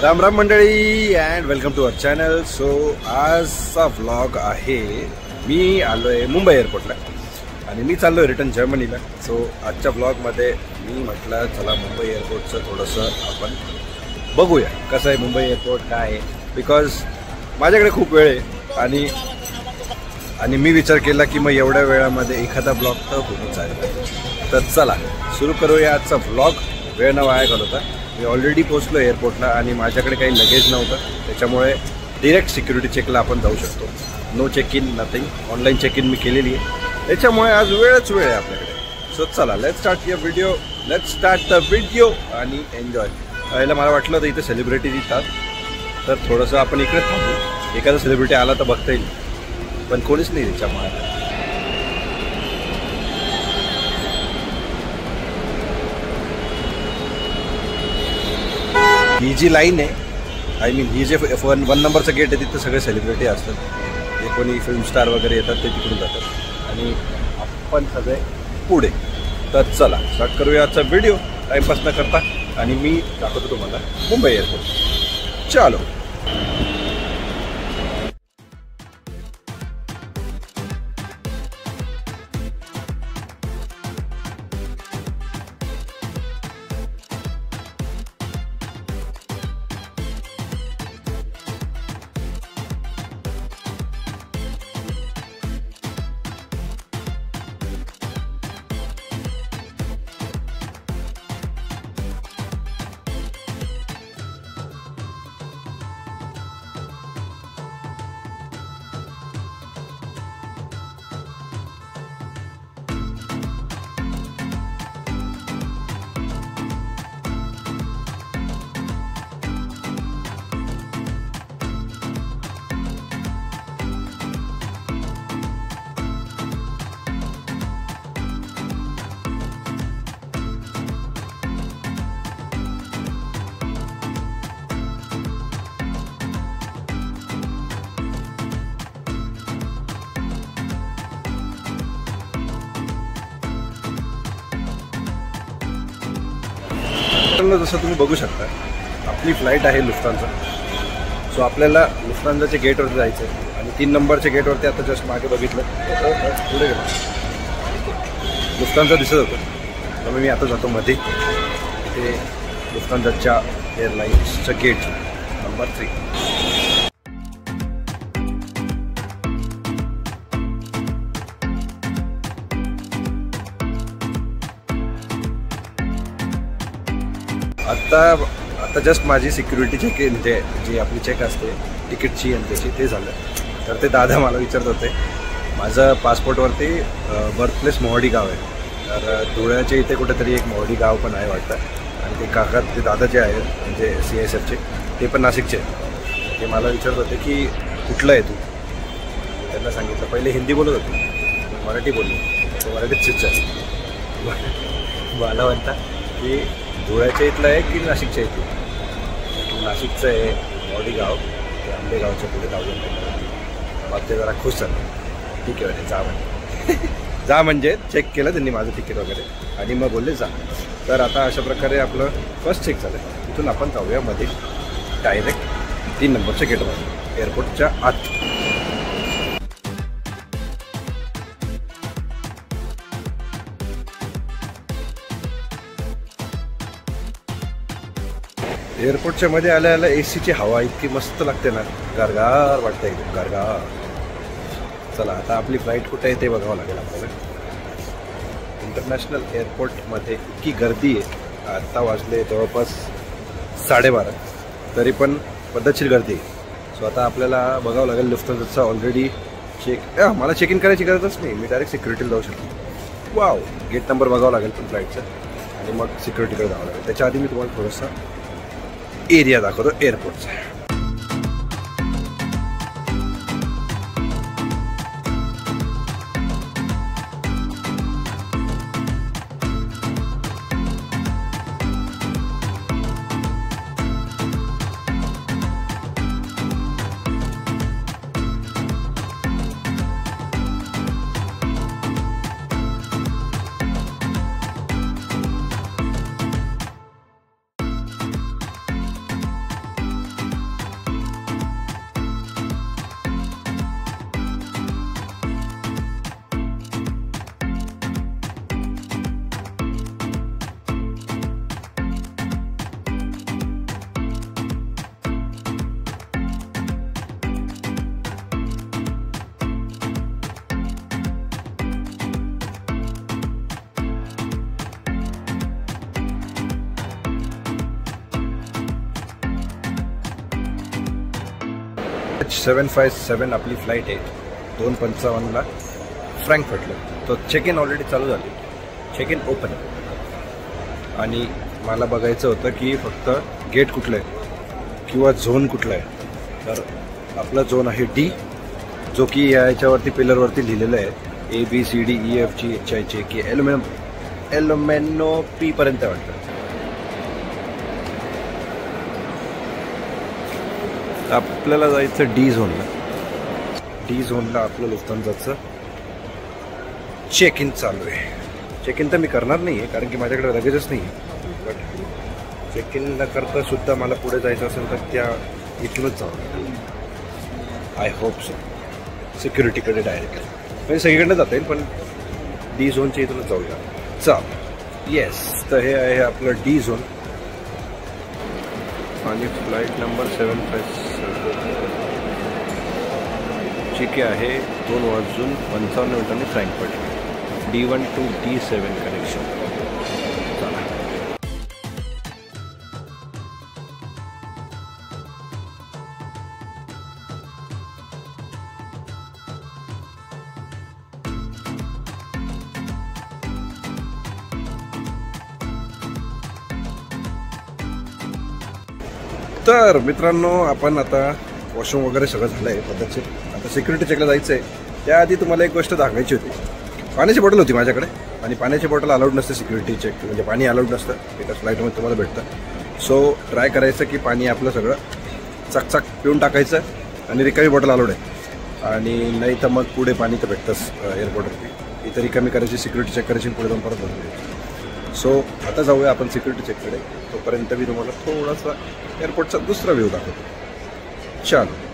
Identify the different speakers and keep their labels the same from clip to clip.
Speaker 1: राम राम मंडळी and welcome to our channel. So आजचा vlog आहे, मी आलो आहे मुंबई एअरपोर्टला आणि मी चाललो आहे रिटर्न जर्मनीला. सो आजच्या व्लॉगमध्ये मी म्हटलं चला मुंबई एअरपोर्टचं थोडंसं आपण बघूया कसं आहे मुंबई एअरपोर्ट काय आहे. बिकॉज माझ्याकडे खूप वेळ आहे आणि मी विचार केला की मग एवढ्या वेळामध्ये एखादा ब्लॉग तर होऊन चालेल. तर चला सुरू करूया आजचा व्लॉग. वेळ न वाया घालवता. मी ऑलरेडी पोहोचलो एअरपोर्टला आणि माझ्याकडे काही लगेज नव्हतं, त्याच्यामुळे डिरेक्ट सिक्युरिटी चेकला आपण जाऊ शकतो. No check in nothing, online check in मी केलेली आहे, त्याच्यामुळे आज वेळ आहे आपल्याकडे. सो चला let's start your video, let's start the video आणि एन्जॉय. यायला मला वाटलं होतं इथे सेलिब्रिटीज येतात तर थोडंसं आपण इकडे थांबू, एखादा सेलिब्रिटी आला तर बघता येईल, पण कोणीच नाही त्याच्यामुळे. ही जी लाईन आहे, आय मीन ही जे वन नंबरचं गेट आहे तिथं सगळे सेलिब्रिटी असतात. जे कोणी फिल्म स्टार वगैरे येतात ते तिकडून जातात आणि आपण सगळे पुढे. तर चला स्टार्ट करूया आजचा व्हिडिओ टाईमपास न करता आणि मी दाखवतो तुम्हाला मुंबई एअरपोर्ट. चलो. जसं तुम्ही बघू शकता आपली फ्लाईट आहे लुफ्तांचा. सो आपल्याला लुफ्तांजाच्या गेटवरती जायचं आहे आणि 3 नंबरच्या गेटवरती आता जस्ट मागे बघितलं पुढे गेलं लुफ्तांजा दिसत होतं, त्यामुळे मी आता जातो मध्ये. इथे लुफ्तांजाच्या एअरलाईन्सचं गेट नंबर 3. आता जस्ट माझी सिक्युरिटी चेक म्हणजे जी आपली चेक असते तिकीटची आणि त्याची ते झालं. तर ते दादा मला विचारत होते, माझं पासपोर्टवरती बर्थप्लेस मोहाडी गाव आहे, तर धुळ्याच्या इथे कुठेतरी एक मोहाडी गाव पण आहे वाटतं. आणि ते काका ते दादा जे आहेत म्हणजे CISFचे ते पण नाशिकचे आहेत. ते मला विचारत होते की कुठलं आहे तू. त्यांना सांगितलं, पहिले हिंदी बोलत होते, मराठी बोललो, तो मराठीत स्विच आहे. मला म्हणता की धुळ्याच्या इथलं आहे की नाशिकच्या इथे. नाशिकचं आहे मोहाडी गाव, ते आंबेगावच्या पुढे गाव. मग ते जरा खुश झालं. ठीक आहे जा म्हणजे जा म्हणजे चेक केलं त्यांनी माझं तिकीट वगैरे आणि मग बोलले जा. तर आता अशा प्रकारे आपलं फर्स्ट चेक झालं. तिथून आपण जाऊया मध्ये डायरेक्ट 3 नंबरच्या गेटवर एअरपोर्टच्या आत. एअरपोर्टच्या मध्ये आल्या ACची हवा इतकी मस्त लागते ना, गारगार वाटतं एकदम गारगार. चला आता आपली फ्लाईट कुठे आहे ते बघावं लागेल आपल्याला. इंटरनॅशनल एअरपोर्टमध्ये इतकी गर्दी आहे. आत्ता वाजले जवळपास 12:30, तरी पण पद्धतशीर गर्दी आहे. सो आता आपल्याला बघावं लागेल लुफ्तांजाचा ऑलरेडी मला चेक इन करायची गरजच नाही, मी डायरेक्ट सिक्युरिटीला जाऊ शकतो. वाव, गेट नंबर बघावं लागेल पण फ्लाईटचं आणि मग सिक्युरिटीकडे जावं लागेल. त्याच्या आधी मी तुम्हाला थोडंसं एरिया दाखवतो एअरपोर्टचा. EH757 आपली फ्लाईट आहे 2:55 फ्रँकफर्टला. तो चेक इन ऑलरेडी चालू झाली, चेक इन ओपन. आणि मला बघायचं होतं की फक्त गेट कुठलं आहे किंवा झोन कुठला आहे. तर आपला झोन आहे डी, जो की याच्यावरती पिलरवरती लिहिलेलं आहे ABCDEFGHIJK एलोमेनो P पर्यंत वाटतं. आपल्याला जायचं डी झोनला. डी झोनला आपलं लुफ्तांजाचं चेक इन चालू आहे. चेक इन तर मी करणार नाही आहे कारण की माझ्याकडे लगेचच नाही आहे, बट चेक इन न करता सुद्धा मला पुढे जायचं असेल तर त्या इथूनच जाऊ. I hope so. सिक्युरिटीकडे डायरेक्ट म्हणजे सगळीकडनं जाता येईल, पण डी झोनच्या इथूनच जाऊया. चाल येस. तर हे आहे आपलं डी झोन आणि फ्लाईट नंबर 757 जी आहे 2:55 Frankfurt. D1 to D7 connection. चला तर मित्रांनो, आपण आता वॉशरूम वगैरे सगळं झालं आहे पद्धतशीर. आता सिक्युरिटी चेकला जायचं आहे. त्याआधी तुम्हाला एक गोष्ट दाखवायची होती. पाण्याची बॉटल होती माझ्याकडे आणि पाण्याची बॉटल अलाउड नसते सिक्युरिटी चेक, म्हणजे पाणी अलाउड नसतं एका फ्लाईटमध्ये तुम्हाला भेटतं. सो ट्राय करायचं की पाणी आपलं सगळं चकचक पिऊन टाकायचं आणि रिकामी बॉटल अलाउड आहे. आणि नाही तर मग पुढे पाणी तर भेटतंच एअरपोर्टवरती. इथं रिकामी करायची, सिक्युरिटी चेक करायची, पुढे जाऊन परत बघूया. सो आता जाऊया आपण सिक्युरिटी चेककडे. तोपर्यंत मी तुम्हाला थोडासा एअरपोर्टचा दुसरा व्ह्यू दाखवतो. चलो.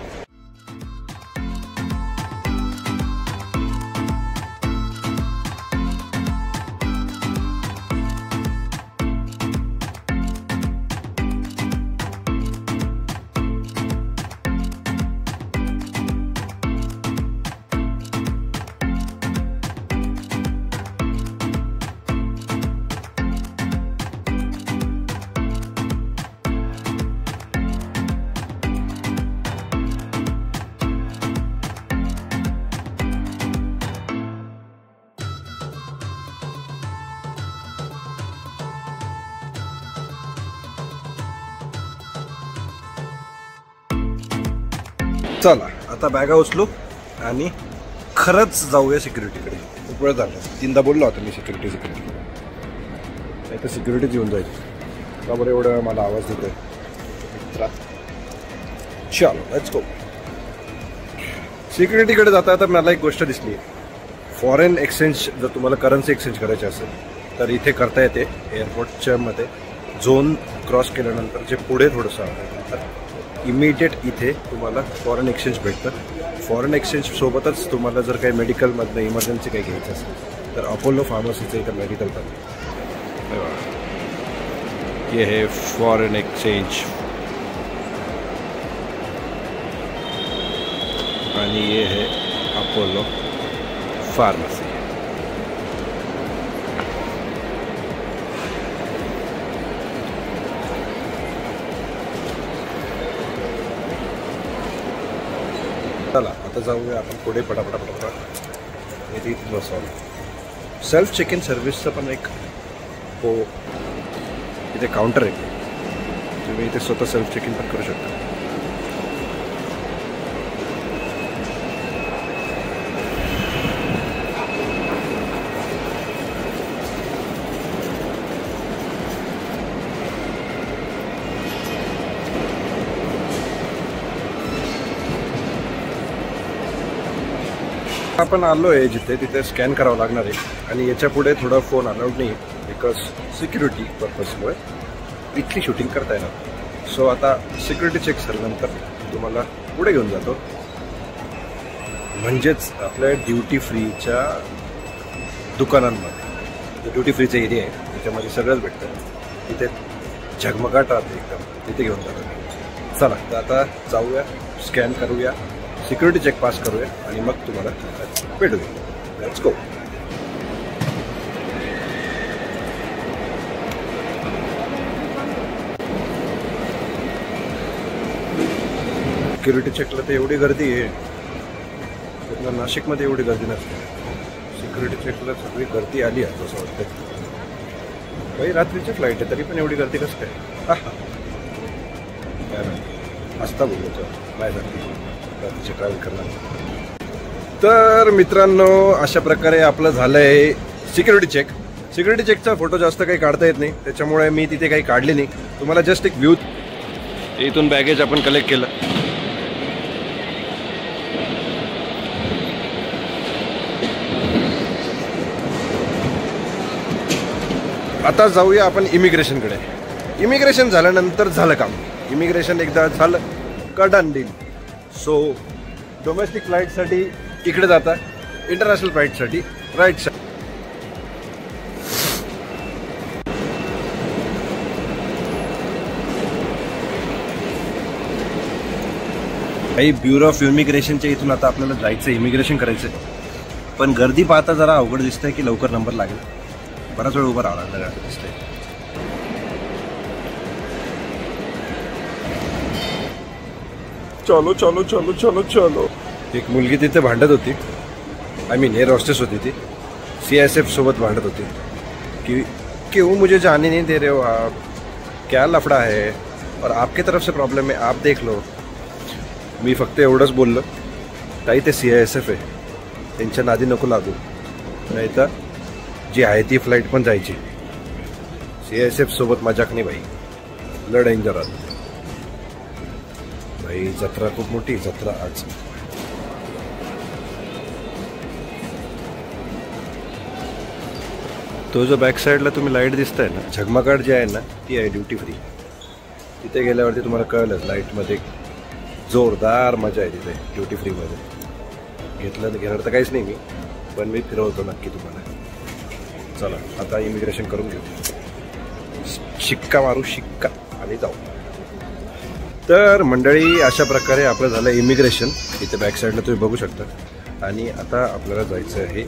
Speaker 1: चला आता बॅगा उचलू आणि खरंच जाऊया सिक्युरिटीकडे. खूप वेळ झाला, 3दा बोललो होता मी सिक्युरिटी नाही तर सिक्युरिटीच येऊन जाईल. का बरं एवढं मला आवाज देतोय मित्रा. चलो लेट्स गो. सिक्युरिटीकडे जाता आता मला एक गोष्ट दिसली. फॉरेन एक्सचेंज जर तुम्हाला करन्सी एक्सचेंज करायची असेल तर इथे करता येते. एअरपोर्टच्या मध्ये झोन क्रॉस केल्यानंतर जे पुढे थोडंसं आहे इमिडिएट इथे तुम्हाला फॉरेन एक्सचेंज भेटतं. फॉरेन एक्सचेंज सोबतच तुम्हाला जर काही मेडिकलमधनं इमर्जन्सी काही घ्यायचं असेल तर अपोलो फार्मसीचं इथं मेडिकल पण. ये है फॉरेन एक्सचेंज आणि ये है अपोलो फार्मसी. चला आता जाऊया आपण पुढे पटापटा. इथे बसावं. सेल्फ चेक इन सर्व्हिसचं पण एक हो इथे काउंटर आहे. तुम्ही इथे स्वतः सेल्फ चेक इन पण करू शकता. आपण आलो आहे जिथे तिथे स्कॅन करावं लागणार आहे आणि याच्या पुढे थोडा फोन अलाउड नाही बिकॉज सिक्युरिटी पर्पजमुळे इथली शूटिंग करता येणार. सो आता सिक्युरिटी चेक झाल्यानंतर तुम्हाला पुढे घेऊन जातो, म्हणजेच आपल्या ड्युटी फ्रीच्या दुकानांमध्ये. ड्युटी फ्रीचा एरिया आहे त्याच्यामध्ये सगळंच भेटतं. तिथे झगमगाट राहते एकदम, तिथे घेऊन जातो. चला तर आता जाऊया, स्कॅन करूया, सिक्युरिटी चेक पास करूया आणि मग तुम्हाला भेटूया. Let's go. सिक्युरिटी चेकला तर एवढी गर्दी आहे, पूर्ण नाशिकमध्ये एवढी गर्दी नसते. सिक्युरिटी चेकला सगळी गर्दी आली आहे असं वाटतं. काही रात्रीची फ्लाईट आहे तरी पण एवढी गर्दी कसं काय? काय नाही असता बोलायचं माझ्यासाठी रात्रीचे ट्रॅव्हल करणार. तर मित्रांनो, अशा प्रकारे आपलं झालं आहे सिक्युरिटी चेक. सिक्युरिटी चेकचा फोटो जास्त काही काढता येत नाही, त्याच्यामुळे मी तिथे काही काढले नाही. तुम्हाला जस्ट एक व्ह्यू. इथून बॅगेज आपण कलेक्ट केलं. आता जाऊया आपण इमिग्रेशनकडे. इमिग्रेशन झाल्यानंतर झालं काम. इमिग्रेशन एकदा झालं का डन डील. सो डोमेस्टिक फ्लाईटसाठी इकडे जाता, इंटरनॅशनल फ्लाईटसाठी राईट साईड. काही ब्युरो ऑफ इमिग्रेशनच्या इथून आता आपल्याला जायचं, इमिग्रेशन करायचं. पण गर्दी पाहता जरा अवघड दिसतंय की लवकर नंबर लागेल. बराच वेळ उभं राहावं लागलं दिसतंय. चलो चलो चलो चलो चलो. एक मुलगी तिथे भांडत होती, आय मीन एअर हॉस्टेस होती ती. CISF सोबत भांडत होती कि क्यों मुझे जाने नहीं दे रहे हो आप, क्या लफड़ा है और आपकी तरफ से प्रॉब्लेम है, आप देख लो. मी फक्त एवढंच बोललो, ताई ते CISF आहे, त्यांच्या नादी नको लागू, नाही तर जी आहे ती फ्लाईट पण जायची. CISF सोबत मजाक नाही भाई, लय डेंजर आहे भाई. जत्रा खूप मोठी जत्रा आज. तो जो बॅक साईडला तुम्ही लाईट दिसताय ना, झगमगाट जी आहे ना, ती आहे ड्युटी फ्री. तिथे गेल्यावरती तुम्हाला कळलंच, लाईटमध्ये जोरदार मजा आहे तिथे ड्युटी फ्रीमध्ये. घेणार तर काहीच नाही मी, पण मी फिरवतो नक्की तुम्हाला. चला आता इमिग्रेशन करून घेऊ, शिक्का मारू शिक्का आणि जाऊ. तर मंडळी, अशा प्रकारे आपलं झालं इमिग्रेशन. इथे बॅक साईडला तुम्ही बघू शकता. आणि आता आपल्याला जायचं आहे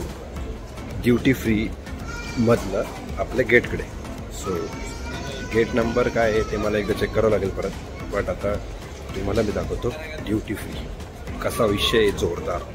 Speaker 1: ड्युटी फ्री मधलं आपल्या गेटकडे. सो गेट नंबर काय आहे ते मला एकदा चेक करावं लागेल परत, बट आता तुम्हाला मी दाखवतो ड्युटी फ्री कसा विषय आहे जोरदार.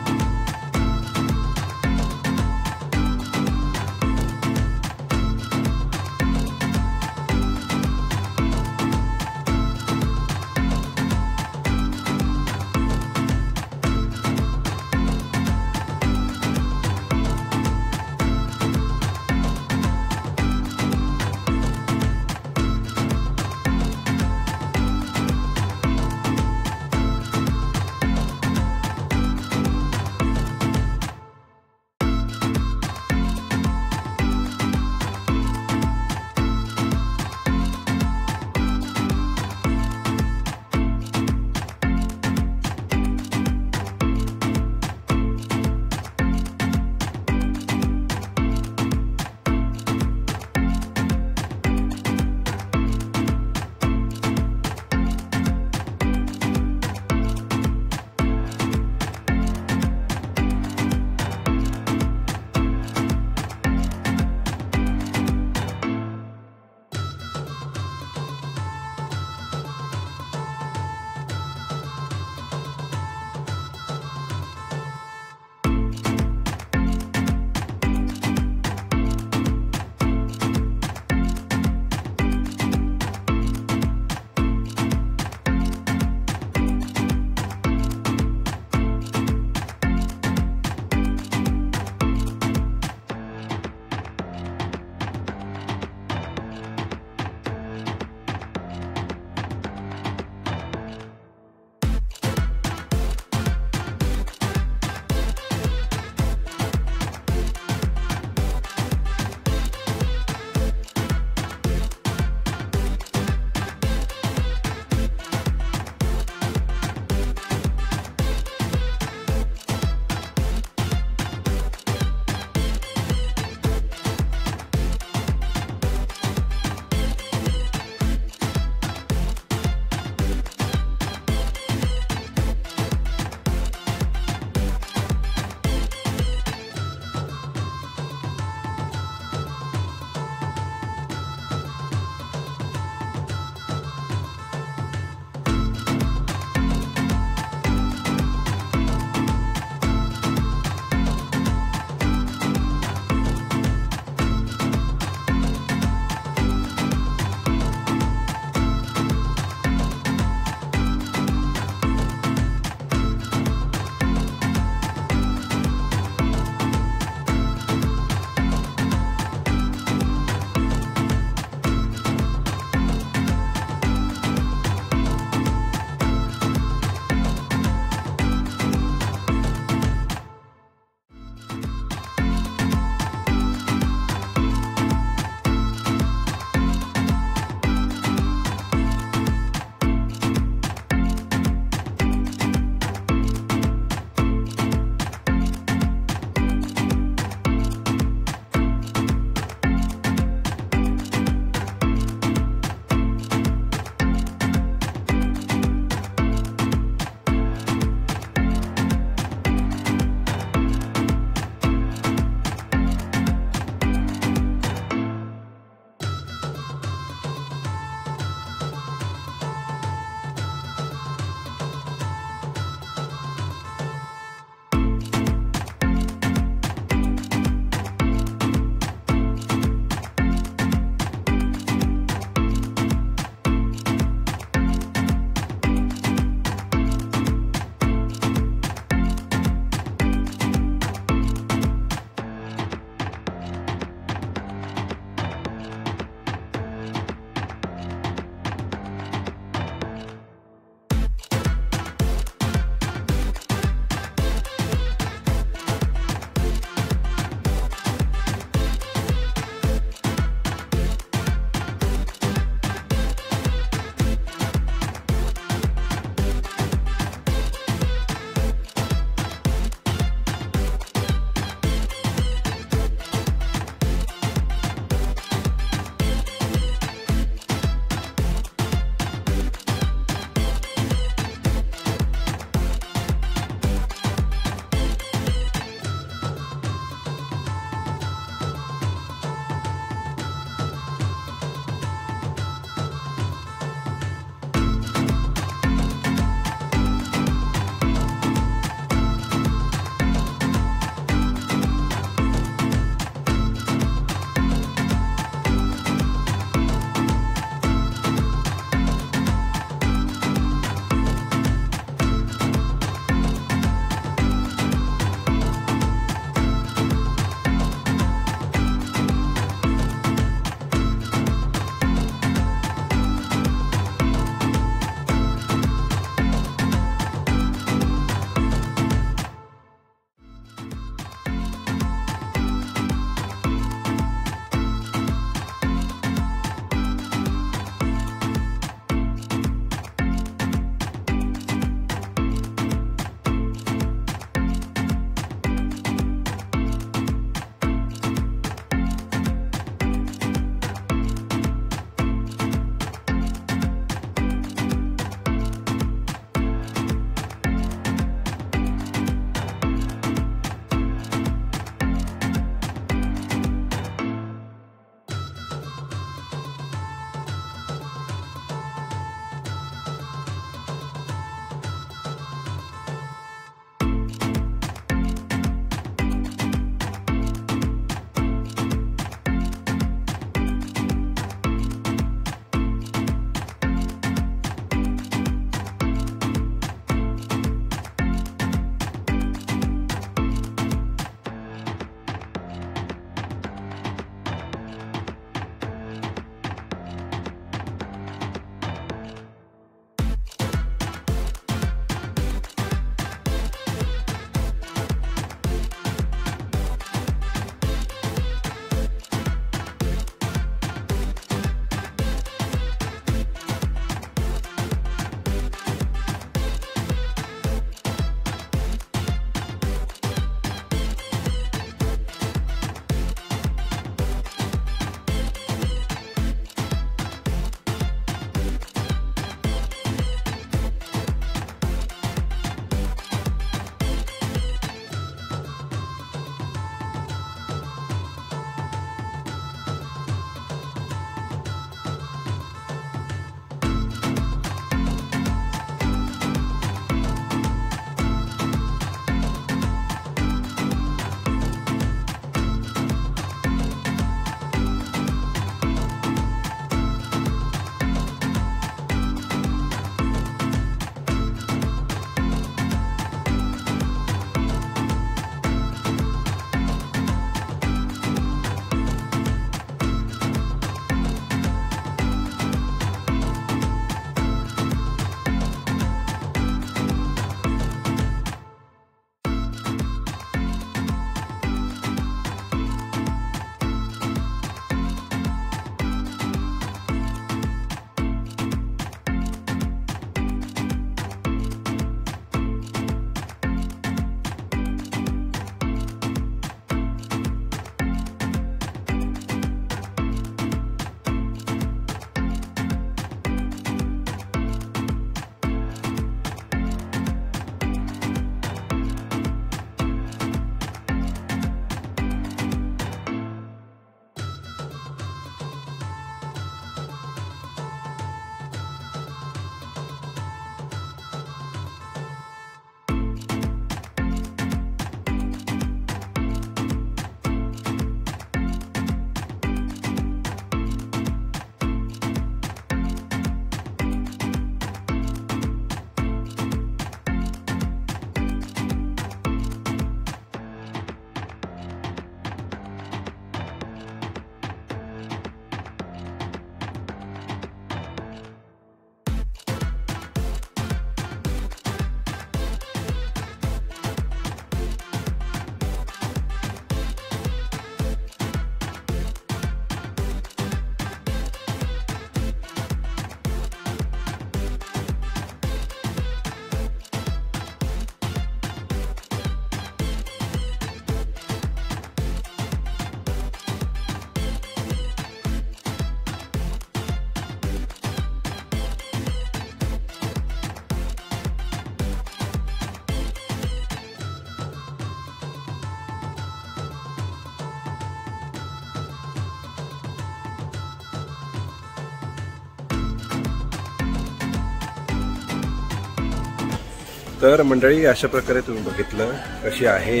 Speaker 1: तर मंडळी अशा प्रकारे तुम्ही बघितलं कशी आहे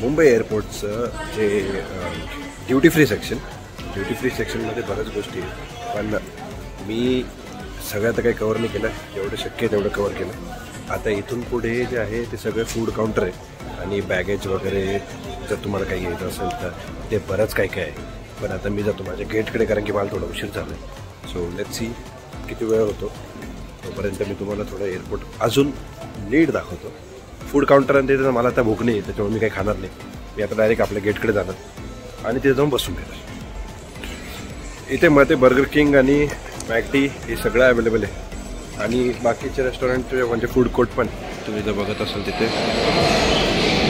Speaker 1: मुंबई एअरपोर्टचं जे ड्युटी फ्री सेक्शनमध्ये बऱ्याच गोष्टी आहेत, पण मी सगळ्यात काही कवर नाही केलं. जेवढं शक्य आहे तेवढं कवर केलं. आता इथून पुढे जे आहे ते सगळं फूड काउंटर आहे आणि बॅगेज वगैरे जर तुम्हाला काही घ्यायचं असेल तर ते बरंच काय काय आहे. पण आता मी जातो माझ्या गेटकडे, कारण की मला थोडा उशीर झाला आहे. सो लेट्स सी किती वेळ होतो. तोपर्यंत मी तुम्हाला थोडं एअरपोर्ट अजून नीट दाखवतो. फूड काउंटर आणि तिथं मला आता भूक नाही, त्याच्यामुळे मी काही खाणार नाही. मी आता डायरेक्ट आपल्या गेटकडे जाणार आणि तिथे जाऊन बसून घेणार. इथे मध्ये बर्गर किंग आणि मॅकडी हे सगळं अवेलेबल आहे आणि बाकीचे रेस्टॉरंट म्हणजे फूड कोर्ट पण तुम्ही जर बघत असाल तिथे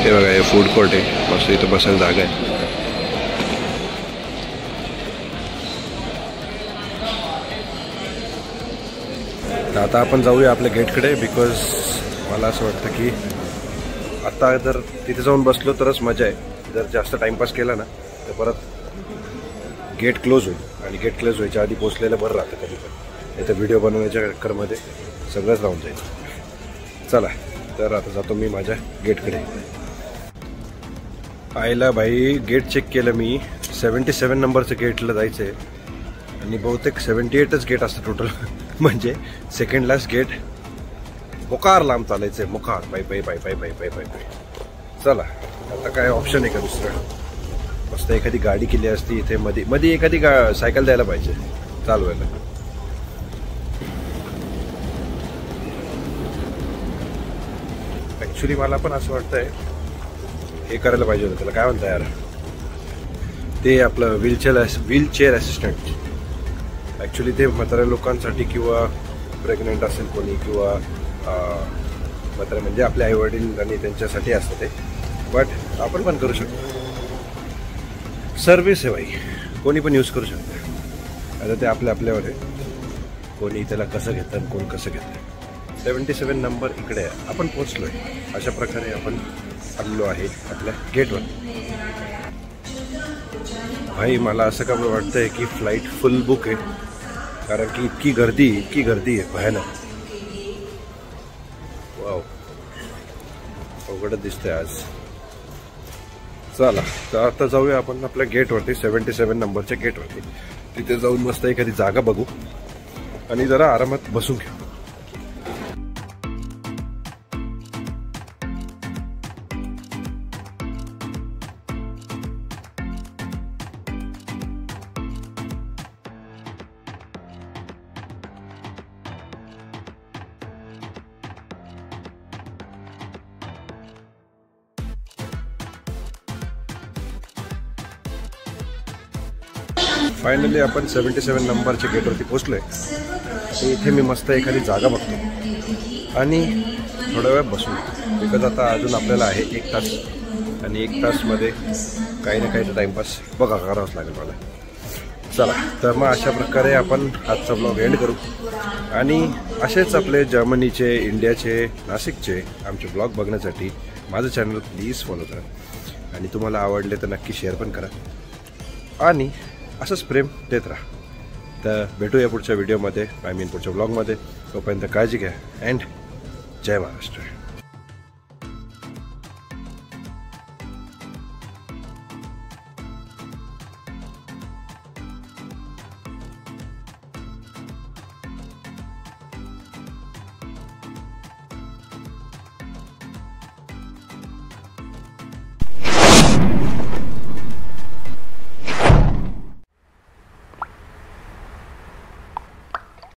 Speaker 1: ते बघा, हे फूड कोर्ट आहे. मस्त इथं बसायला जागा आहे. तर आता आपण जाऊया आपल्या गेटकडे, बिकॉज मला असं वाटतं की आता जर तिथे जाऊन बसलो तरच मजा आहे. जर जास्त टाईमपास केला ना तर परत गेट क्लोज होईल आणि गेट क्लोज व्हायच्या आधी पोचलेलं बरं राहतं कधी पण. इथं व्हिडिओ बनवण्याच्या चक्करमध्ये सगळंच राहून जाईल. चला तर आता जातो मी माझ्या गेटकडे. आयला भाई गेट चेक केलं मी, 77 नंबरचं गेटला जायचं आहे आणि बहुतेक 78च गेट असतं टोटल. म्हणजे सेकंड लास्ट गेट मोकार लांब चालायचं आहे. मोकार bye bye bye bye bye bye bye bye. चला आता काय ऑप्शन आहे का दुसरं? मस्त एखादी गाडी केली असती इथे मध्ये एखादी सायकल द्यायला पाहिजे चालवायला. ॲक्च्युली मला पण असं वाटतंय हे करायला पाहिजे होतं. त्याला काय म्हणता यार, ते आपलं व्हीलचेअर असिस्टंट. ॲक्च्युली ते म्हाताऱ्या लोकांसाठी किंवा प्रेग्नंट असेल कोणी किंवा म्हातारे म्हणजे आपले आईवडील आणि त्यांच्यासाठी असतं ते. बट आपण पण करू शकतो. सर्व्हिस आहे भाई, कोणी पण यूज करू शकतं. आता ते आपल्यावर आहे, कोणी त्याला कसं घेतं आणि कोण कसं घेतं. 77 नंबर इकडे आहे, आपण पोचलो आहे. अशा प्रकारे आपण आलेलो आहे आपल्या गेटवर. भाई मला असं का वाटतंय की फ्लाईट फुल बुक आहे, कारण की इतकी गर्दी आहे भयानक. वाव, अवघडच दिसतंय आज. चला तर आता जाऊया आपण आपल्या गेटवरती, 77 नंबरच्या गेटवरती. तिथे जाऊन मस्त एखादी जागा बघू आणि जरा आरामात बसून घेऊ. फायनली आपण 77 नंबरच्या गेटवरती पोचलोय. इथे मी मस्त एखादी जागा बघतो आणि थोडा वेळ बसून, बिकॉज आता अजून आपल्याला आहे 1 तास आणि 1 तासमध्ये काही ना काही टाईमपास करावाच लागेल मला. चला तर मग अशा प्रकारे आपण आजचा ब्लॉग एंड करू आणि असेच आपले जर्मनीचे, इंडियाचे, नाशिकचे आमचे ब्लॉग बघण्यासाठी माझं चॅनल प्लीज फॉलो करा आणि तुम्हाला आवडले तर नक्की शेअर पण करा आणि असंच प्रेम देत राहा. तर भेटूया पुढच्या व्हिडिओमध्ये, पुढच्या ब्लॉगमध्ये. तोपर्यंत काळजी घ्या अँड जय महाराष्ट्र.